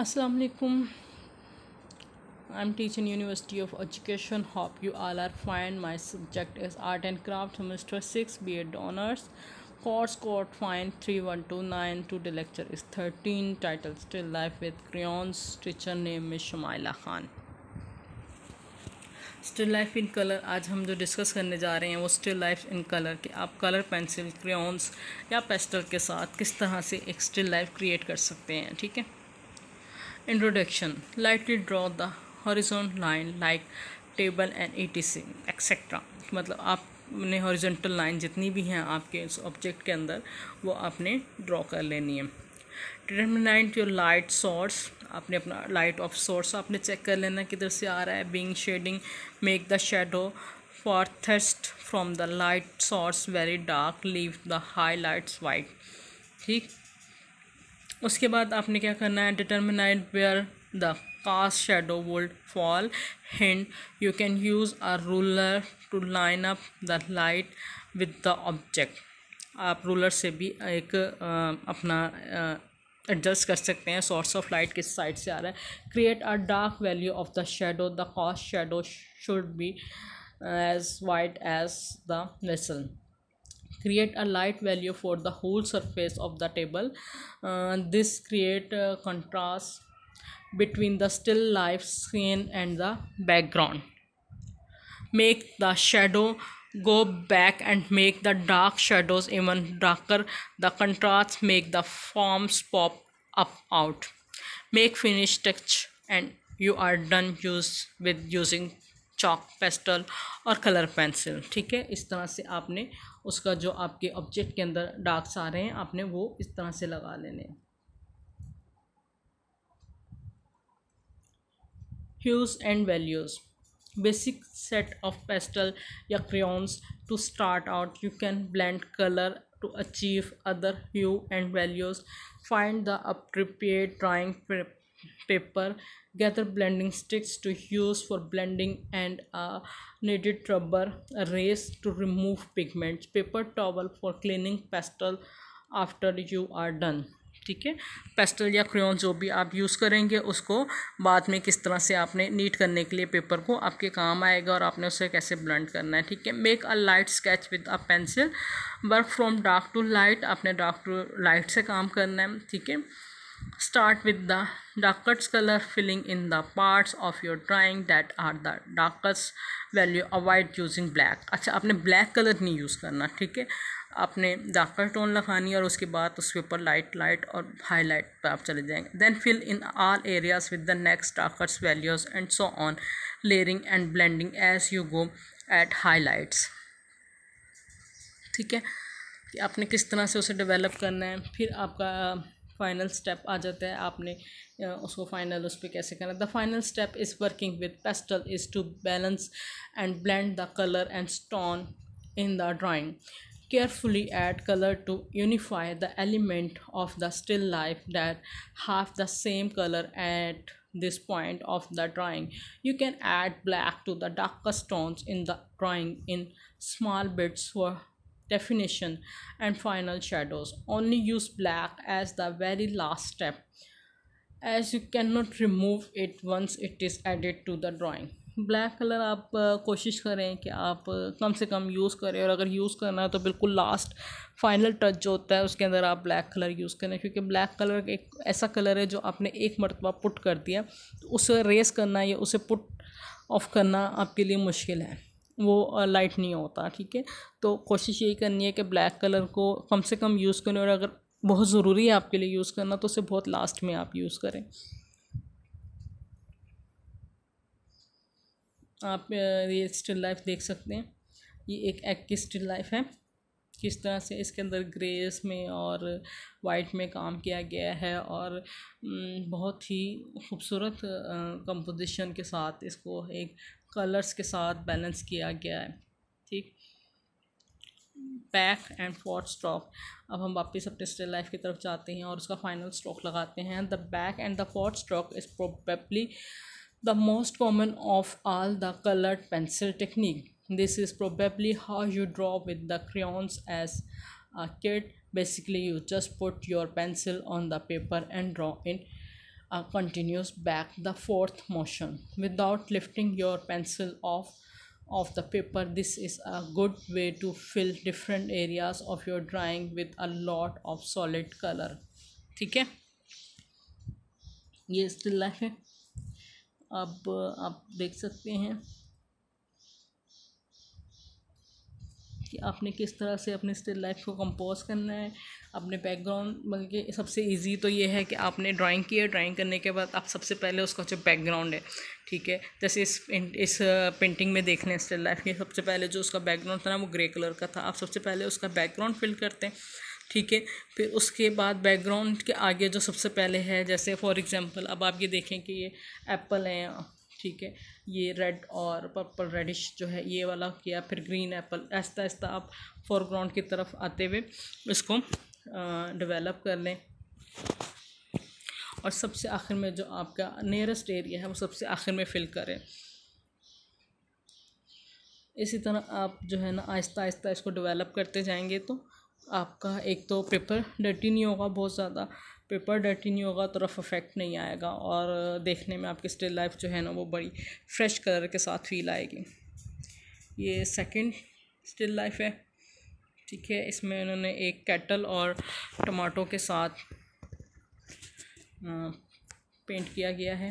Assalamu alaikum. I'm teaching University of Education. Hope you all are fine. My subject is Art and Craft, Semester 6, B.Ed Honors. Course code fine 3129. Today lecture is 13. Title Still Life with Crayons. Teacher name is Shumaila Khan. Still life in colour आज हम जो discuss करने जा रहे हैं वो still life in colour कि आप कलर पेंसिल क्रेयॉन्स या पेस्टल के साथ किस तरह से एक स्टिल लाइफ क्रिएट कर सकते हैं. ठीक है. Introduction. Lightly draw the horizontal line like table and etc. etc. मतलब आपने हॉरिजॉन्टल लाइन जितनी भी हैं आपके इस ऑब्जेक्ट के अंदर वो आपने ड्रॉ कर लेनी है. Determinate your light source. आपने अपना लाइट ऑफ सोर्स आपने चेक कर लेना किधर से आ रहा है. Being shading make the shadow farthest from the light source very dark, leave the highlights white. ठीक. उसके बाद आपने क्या करना है. Determine where the cast shadow would fall. Hint you can use a ruler to line up the light with the object. आप ruler से भी एक अपना एडजस्ट कर सकते हैं सोर्स ऑफ लाइट किस साइड से आ रहा है. Create a dark value of the shadow. The cast shadow should be as white as the vessel. Create a light value for the whole surface of the table. This create contrast between the still life scene and the background. Make the shadow go back and make the dark shadows even darker. The contrast make the forms pop up out. Make finish touch and you are done with using chalk pastel और colour pencil. ठीक है. इस तरह से आपने उसका जो आपके ऑब्जेक्ट के अंदर डार्क्स आ रहे हैं आपने वो इस तरह से लगा लेने हैं. Hues and values. Basic set of pastel या crayons. To start out you can blend colour to achieve other hue and values. Find the appropriate drawing paper. Gather blending sticks to use for blending and a kneaded rubber erase to remove pigments. Paper towel for cleaning pastel after you are done. ठीक है. Pastel या crayon जो भी आप use करेंगे उसको बाद में किस तरह से आपने नीट करने के लिए पेपर को आपके काम आएगा और आपने उसे कैसे ब्लेंड करना है. ठीक है. Make a light sketch with a pencil. Work from dark to light. आपने डार्क टू लाइट से काम करना है. ठीक है. Start with the darkest color, filling in the parts of your drawing that are the darkest value. Avoid using black. अच्छा आपने black colour नहीं यूज़ करना. ठीक है. आपने डार्कर टोन लगानी है और उसके बाद उस पेपर लाइट और हाईलाइट पर आप चले जाएंगे. Then fill in all areas with the next darkest values and so on. Layering and blending as you go at highlights. ठीक है. कि आपने किस तरह से उसे डेवलप करना है. फिर आपका फाइनल स्टेप आ जाता है. आपने उसको फाइनल उस पर कैसे करना है. The final step is working with pastel is to balance and blend the colour and stone in the drawing. Carefully add color to unify the element of the still life that have the same color at this point of the drawing. You can add black to the darkest tones in the drawing in small bits for definition and final shadows. Only use black as the very last step as you cannot remove it once it is added to the drawing. Black colour आप कोशिश करें कि आप कम से कम use करें और अगर use करना है तो बिल्कुल लास्ट फाइनल टच जो होता है उसके अंदर आप ब्लैक कलर यूज़ करें. क्योंकि ब्लैक कलर एक ऐसा कलर है जो आपने एक मरतबा पुट कर दिया तो उसे रेस करना या उसे पुट ऑफ करना आपके लिए मुश्किल है. वो लाइट नहीं होता. ठीक है. तो कोशिश यही करनी है कि ब्लैक कलर को कम से कम यूज़ करें और अगर बहुत ज़रूरी है आपके लिए यूज़ करना तो उसे बहुत लास्ट में आप यूज़ करें. आप ये स्टिल लाइफ देख सकते हैं. ये एक एग की स्टिल लाइफ है. किस तरह से इसके अंदर ग्रेस में और वाइट में काम किया गया है और बहुत ही खूबसूरत कंपोजिशन के साथ इसको एक कलर्स के साथ बैलेंस किया गया है. ठीक. Back and fourth stroke. अब हम वापस अपने स्टिल लाइफ की तरफ जाते हैं और उसका फाइनल स्ट्रोक लगाते हैं. The back and the fourth stroke is probably the most common of all the colored pencil technique. This is probably how you draw with the crayons as a kid. Basically you just put your pencil on the paper and draw in continues back the fourth motion without lifting your pencil off the paper. This is a good way to fill different areas of your drawing with a lot of solid color. ठीक है, ये still life है। अब आप देख सकते हैं कि आपने किस तरह से अपने स्टिल लाइफ को कंपोज करना है। अपने बैकग्राउंड बल्कि सबसे इजी तो ये है कि आपने ड्राइंग की है, ड्राइंग करने के बाद आप सबसे पहले उसका जो बैकग्राउंड है, ठीक है, जैसे इस पेंटिंग में देख लें स्टिल लाइफ के, सबसे पहले जो उसका बैकग्राउंड था ना वो ग्रे कलर का था। आप सबसे पहले उसका बैकग्राउंड फिल करते हैं, ठीक है। फिर उसके बाद बैकग्राउंड के आगे जो सबसे पहले है, जैसे फॉर एग्जांपल अब आप ये देखें कि ये एप्पल है, ठीक है, ये रेड और पर्पल रेडिश जो है ये वाला किया, फिर ग्रीन एप्पल, ऐसा ऐसा आप फोरग्राउंड की तरफ आते हुए इसको डेवलप कर लें। और सबसे आखिर में जो आपका नियरेस्ट एरिया है वो सबसे आखिर में फिल करें। इसी तरह आप जो है ना आहिस्ता आहिस्ता इसको डेवलप करते जाएंगे तो आपका एक तो पेपर डर्टी नहीं होगा, बहुत ज़्यादा पेपर डर्टी नहीं होगा, तरफ इफेक्ट नहीं आएगा, और देखने में आपकी स्टिल लाइफ जो है ना वो बड़ी फ्रेश कलर के साथ फील आएगी। ये सेकंड स्टिल लाइफ है, ठीक है। इसमें उन्होंने एक केटल और टमाटो के साथ पेंट किया गया है।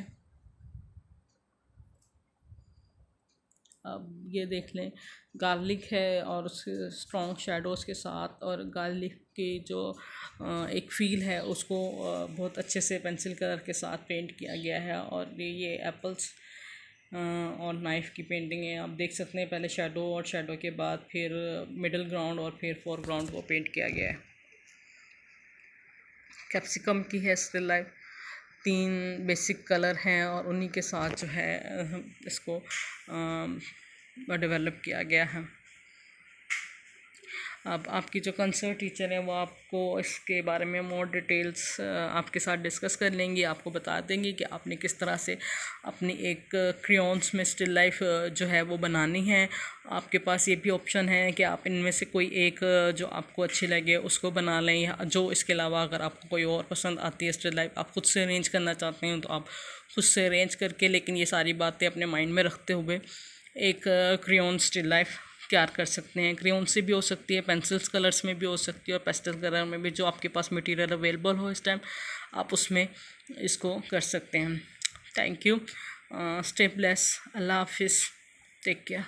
अब ये देख लें, गार्लिक है और उसके स्ट्रॉन्ग शेडोज़ के साथ, और गार्लिक की जो एक फील है उसको बहुत अच्छे से पेंसिल कलर के साथ पेंट किया गया है। और ये एप्पल्स और नाइफ़ की पेंटिंग है, आप देख सकते हैं। पहले शेडो और शेडो के बाद फिर मिडिल ग्राउंड और फिर फोरग्राउंड को पेंट किया गया है। कैप्सिकम की है स्टिल लाइफ, 3 बेसिक कलर हैं और उन्हीं के साथ जो है इसको डेवलप किया गया है। अब आपकी जो कंसर्ट टीचर है वो आपको इसके बारे में मोर डिटेल्स आपके साथ डिस्कस कर लेंगी, आपको बता देंगी कि आपने किस तरह से अपनी एक क्रेयॉन्स में स्टिल लाइफ जो है वो बनानी है। आपके पास ये भी ऑप्शन है कि आप इनमें से कोई एक जो आपको अच्छी लगे उसको बना लें, या जो इसके अलावा अगर आपको कोई और पसंद आती है स्टिल लाइफ आप खुद से अरेंज करना चाहते हैं तो आप खुद से अरेंज करके, लेकिन ये सारी बातें अपने माइंड में रखते हुए एक क्रेयॉन स्टिल लाइफ तैयार कर सकते हैं। क्रेयॉन से भी हो सकती है, पेंसिल्स कलर्स में भी हो सकती है, और पेस्टल कलर में भी, जो आपके पास मटेरियल अवेलेबल हो इस टाइम आप उसमें इसको कर सकते हैं। थैंक यू, स्टे ब्लेस, अल्लाह हाफिज़, टेक केयर।